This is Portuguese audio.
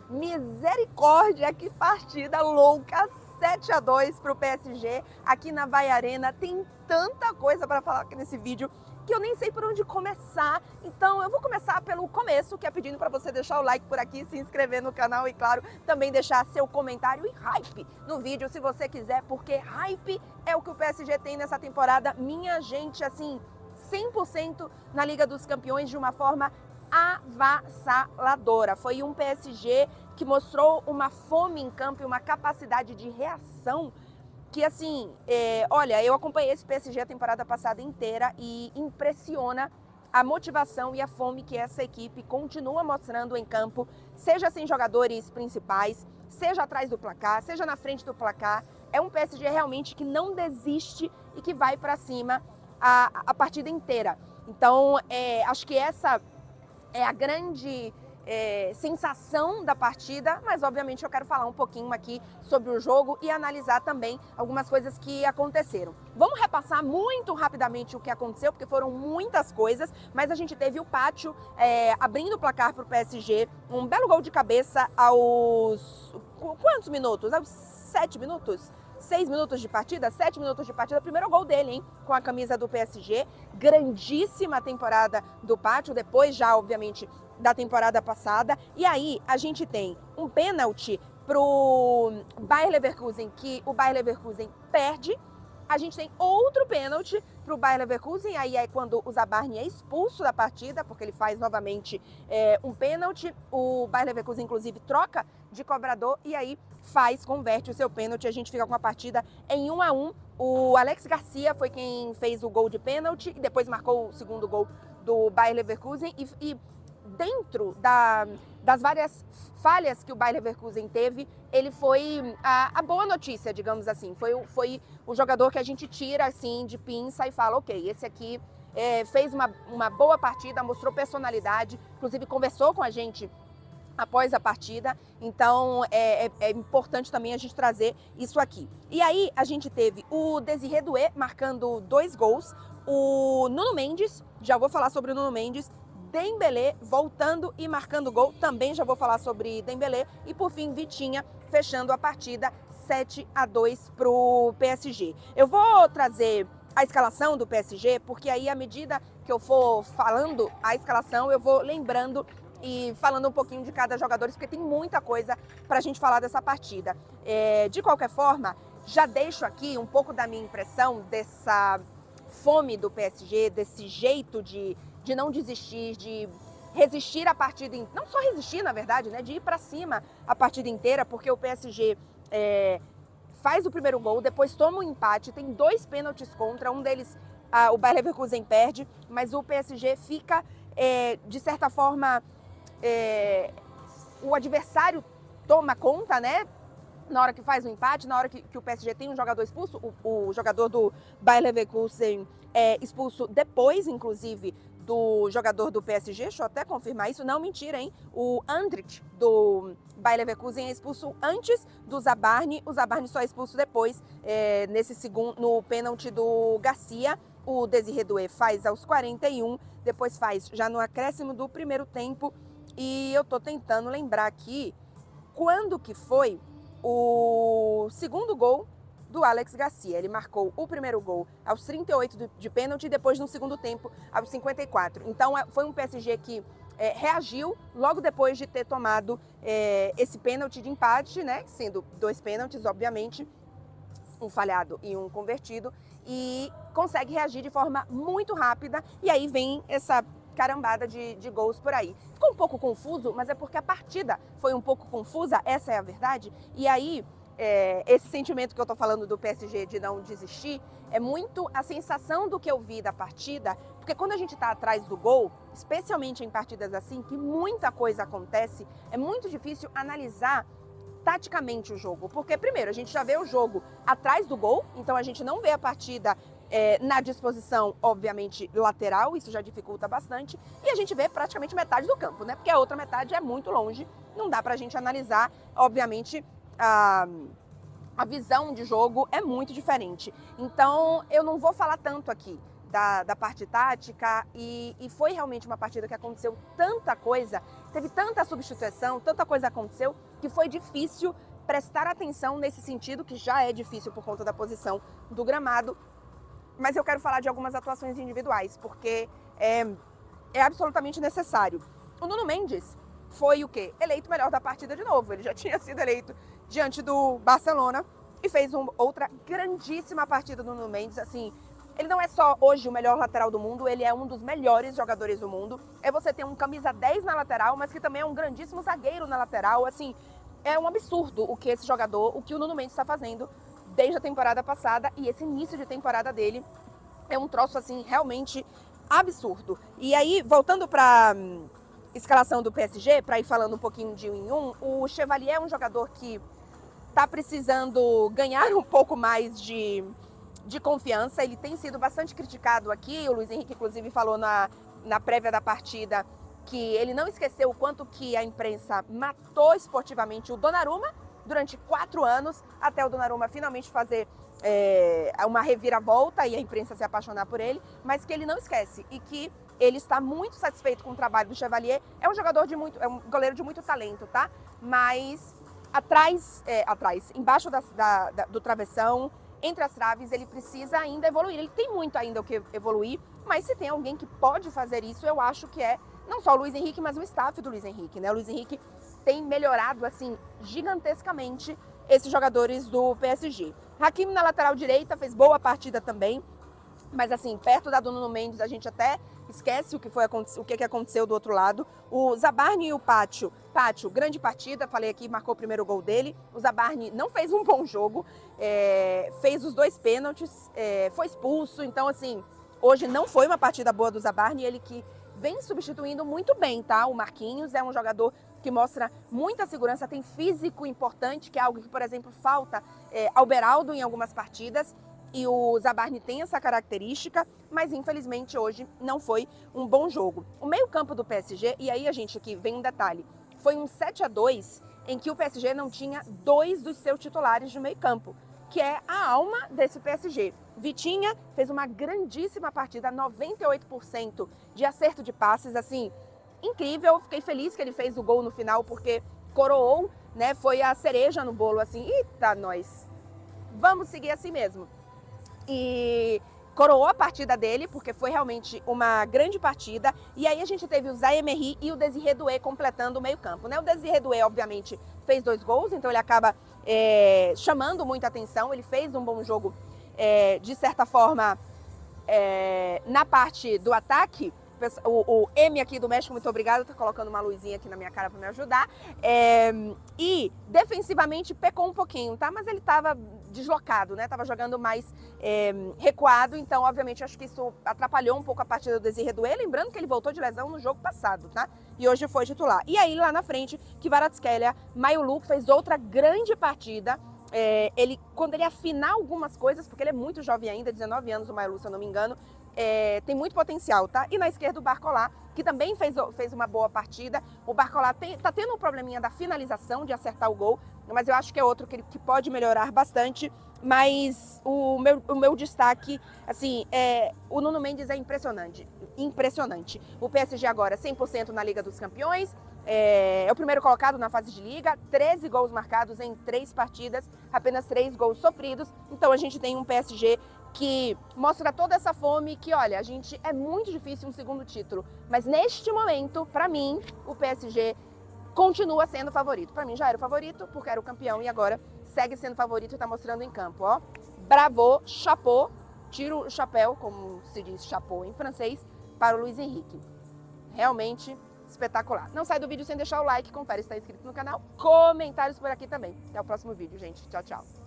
Misericórdia, que partida louca! 7-2 para o PSG aqui na Vai Arena. Tem tanta coisa para falar aqui nesse vídeo que eu nem sei por onde começar. Então eu vou começar pelo começo, que é pedindo para você deixar o like por aqui, se inscrever no canal e, claro, também deixar seu comentário e hype no vídeo, se você quiser, porque hype é o que o PSG tem nessa temporada. Minha gente, assim, 100% na Liga dos Campeões de uma forma avassaladora. Foi um PSG que mostrou uma fome em campo e uma capacidade de reação que, assim, olha, eu acompanhei esse PSG a temporada passada inteira e impressiona a motivação e a fome que essa equipe continua mostrando em campo, seja sem jogadores principais, seja atrás do placar, seja na frente do placar. É um PSG realmente que não desiste e que vai para cima a partida inteira. Então, acho que essa é a grande sensação da partida, mas obviamente eu quero falar um pouquinho aqui sobre o jogo e analisar também algumas coisas que aconteceram. Vamos repassar muito rapidamente o que aconteceu, porque foram muitas coisas, mas a gente teve o Pátio abrindo o placar para o PSG, um belo gol de cabeça aos... quantos minutos? Aos 7 minutos? 6 minutos de partida, 7 minutos de partida, primeiro gol dele, hein, com a camisa do PSG, grandíssima temporada do Pátio, depois já, obviamente, da temporada passada, e aí a gente tem um pênalti pro Bayer Leverkusen, que o Bayer Leverkusen perde. A gente tem outro pênalti para o Bayer Leverkusen, aí é quando o Zabarni é expulso da partida, porque ele faz novamente um pênalti. O Bayer Leverkusen, inclusive, troca de cobrador e aí converte o seu pênalti. A gente fica com a partida em 1-1. O Alex Garcia foi quem fez o gol de pênalti e depois marcou o segundo gol do Bayer Leverkusen. E dentro das várias falhas que o Bayer Leverkusen teve, ele foi a boa notícia, digamos assim. Foi o jogador que a gente tira assim de pinça e fala, ok, esse aqui fez uma boa partida, mostrou personalidade, inclusive conversou com a gente após a partida, então é importante também a gente trazer isso aqui. E aí a gente teve o Désiré Doué marcando 2 gols, o Nuno Mendes, já vou falar sobre o Nuno Mendes, Dembélé voltando e marcando gol, também já vou falar sobre Dembélé, e por fim Vitinha fechando a partida 7-2 para o PSG. Eu vou trazer a escalação do PSG, porque aí à medida que eu for falando a escalação, eu vou lembrando e falando um pouquinho de cada jogador, porque tem muita coisa para a gente falar dessa partida. De qualquer forma, já deixo aqui um pouco da minha impressão dessa fome do PSG, desse jeito de não desistir, de resistir a partida, não só resistir, na verdade, né, de ir para cima a partida inteira, porque o PSG faz o primeiro gol, depois toma um empate, tem 2 pênaltis contra, um deles o Bayer Leverkusen perde, mas o PSG fica, de certa forma, o adversário toma conta, né? Na hora que faz o empate, na hora que o PSG tem um jogador expulso, o jogador do Bayer Leverkusen é expulso depois, inclusive, do jogador do PSG, deixa eu até confirmar isso, não, mentira, hein? O Andrich, do Bayer Leverkusen, é expulso antes do Zabarni, o Zabarni só é expulso depois, no pênalti do Garcia. O Désiré Doué faz aos 41, depois faz já no acréscimo do primeiro tempo, e eu tô tentando lembrar aqui quando que foi o segundo gol do Alex Garcia. Ele marcou o primeiro gol aos 38 de pênalti e depois no segundo tempo aos 54. Então foi um PSG que reagiu logo depois de ter tomado esse pênalti de empate, né? Sendo 2 pênaltis, obviamente, um falhado e um convertido, e consegue reagir de forma muito rápida, e aí vem essa carambada de gols por aí. Ficou um pouco confuso, mas é porque a partida foi um pouco confusa, essa é a verdade, e aí esse sentimento que eu tô falando do PSG de não desistir é muito a sensação do que eu vi da partida, porque quando a gente tá atrás do gol, especialmente em partidas assim, que muita coisa acontece, é muito difícil analisar taticamente o jogo, porque primeiro a gente já vê o jogo atrás do gol, então a gente não vê a partida na disposição, obviamente, lateral, isso já dificulta bastante, e a gente vê praticamente metade do campo, né? Porque a outra metade é muito longe, não dá pra gente analisar, obviamente, a visão de jogo é muito diferente. Então, eu não vou falar tanto aqui da parte tática, e foi realmente uma partida que aconteceu tanta coisa teve tanta substituição, tanta coisa aconteceu, que foi difícil prestar atenção nesse sentido, que já é difícil por conta da posição do gramado. Mas eu quero falar de algumas atuações individuais, porque é absolutamente necessário. O Nuno Mendes foi o quê? Eleito melhor da partida de novo. Ele já tinha sido eleito diante do Barcelona e fez outra grandíssima partida do Nuno Mendes. Assim, ele não é só hoje o melhor lateral do mundo, ele é um dos melhores jogadores do mundo. É você ter um camisa 10 na lateral, mas que também é um grandíssimo zagueiro na lateral. Assim, é um absurdo o que esse jogador, o que o Nuno Mendes está fazendo desde a temporada passada, e esse início de temporada dele é um troço, assim, realmente absurdo. E aí, voltando para escalação do PSG, para ir falando um pouquinho de um em um, o Chevalier é um jogador que está precisando ganhar um pouco mais de confiança. Ele tem sido bastante criticado aqui, o Luiz Henrique, inclusive, falou na prévia da partida que ele não esqueceu o quanto que a imprensa matou esportivamente o Donnarumma durante 4 anos, até o Donnarumma finalmente fazer uma reviravolta e a imprensa se apaixonar por ele, mas que ele não esquece e que ele está muito satisfeito com o trabalho do Chevalier. É um jogador é um goleiro de muito talento, tá? Mas embaixo do travessão, entre as traves, ele precisa ainda evoluir. Ele tem muito ainda o que evoluir, mas se tem alguém que pode fazer isso, eu acho que é não só o Luiz Henrique, mas o staff do Luiz Henrique, né? O Luiz Henrique tem melhorado, assim, gigantescamente esses jogadores do PSG. Hakimi na lateral direita fez boa partida também, mas assim, perto da do Nuno Mendes, a gente até esquece o que aconteceu do outro lado. O Zabarni e o Pátio, grande partida, falei aqui, marcou o primeiro gol dele. O Zabarni não fez um bom jogo, fez os 2 pênaltis, foi expulso, então assim, hoje não foi uma partida boa do Zabarni, ele que vem substituindo muito bem, tá? O Marquinhos é um jogador que mostra muita segurança, tem físico importante, que é algo que, por exemplo, falta ao Beraldo em algumas partidas, e o Zabarni tem essa característica, mas infelizmente hoje não foi um bom jogo. O meio-campo do PSG, e aí a gente aqui vem um detalhe, foi um 7-2 em que o PSG não tinha 2 dos seus titulares de meio-campo, que é a alma desse PSG. Vitinha fez uma grandíssima partida, 98% de acerto de passes, assim, incrível. Fiquei feliz que ele fez o gol no final, porque coroou, né? Foi a cereja no bolo, assim, eita, nós, vamos seguir assim mesmo. E coroou a partida dele, porque foi realmente uma grande partida. E aí a gente teve o Zaïre-Emery e o Désiré Doué completando o meio-campo, né? O Désiré Doué, obviamente, fez 2 gols, então ele acaba chamando muita atenção. Ele fez um bom jogo, de certa forma, na parte do ataque. O M aqui do México, muito obrigada, tá colocando uma luzinha aqui na minha cara para me ajudar. E defensivamente pecou um pouquinho, tá? Mas ele tava deslocado, né? Tava jogando mais recuado, então obviamente acho que isso atrapalhou um pouco a partida do Désiré Doué, lembrando que ele voltou de lesão no jogo passado, tá? E hoje foi titular. E aí lá na frente, Kvaratskhelia, Mayulu fez outra grande partida. Quando ele afinar algumas coisas, porque ele é muito jovem ainda, 19 anos o Mayulu, se eu não me engano, tem muito potencial, tá? E na esquerda o Barcola, que também fez uma boa partida. O Barcola tá tendo um probleminha da finalização, de acertar o gol, mas eu acho que é outro que pode melhorar bastante. Mas o meu destaque, assim, o Nuno Mendes é impressionante. O PSG agora 100% na Liga dos Campeões, é o primeiro colocado na fase de liga, 13 gols marcados em 3 partidas, apenas 3 gols sofridos. Então a gente tem um PSG que mostra toda essa fome, que olha, é muito difícil um segundo título, mas neste momento, para mim, o PSG continua sendo favorito. Para mim já era o favorito, porque era o campeão, e agora segue sendo favorito e tá mostrando em campo, ó. Bravo, chapeau, tiro o chapéu, como se diz chapeau em francês, para o Luiz Henrique. Realmente espetacular. Não sai do vídeo sem deixar o like, confere se está inscrito no canal, comentários por aqui também. Até o próximo vídeo, gente. Tchau, tchau.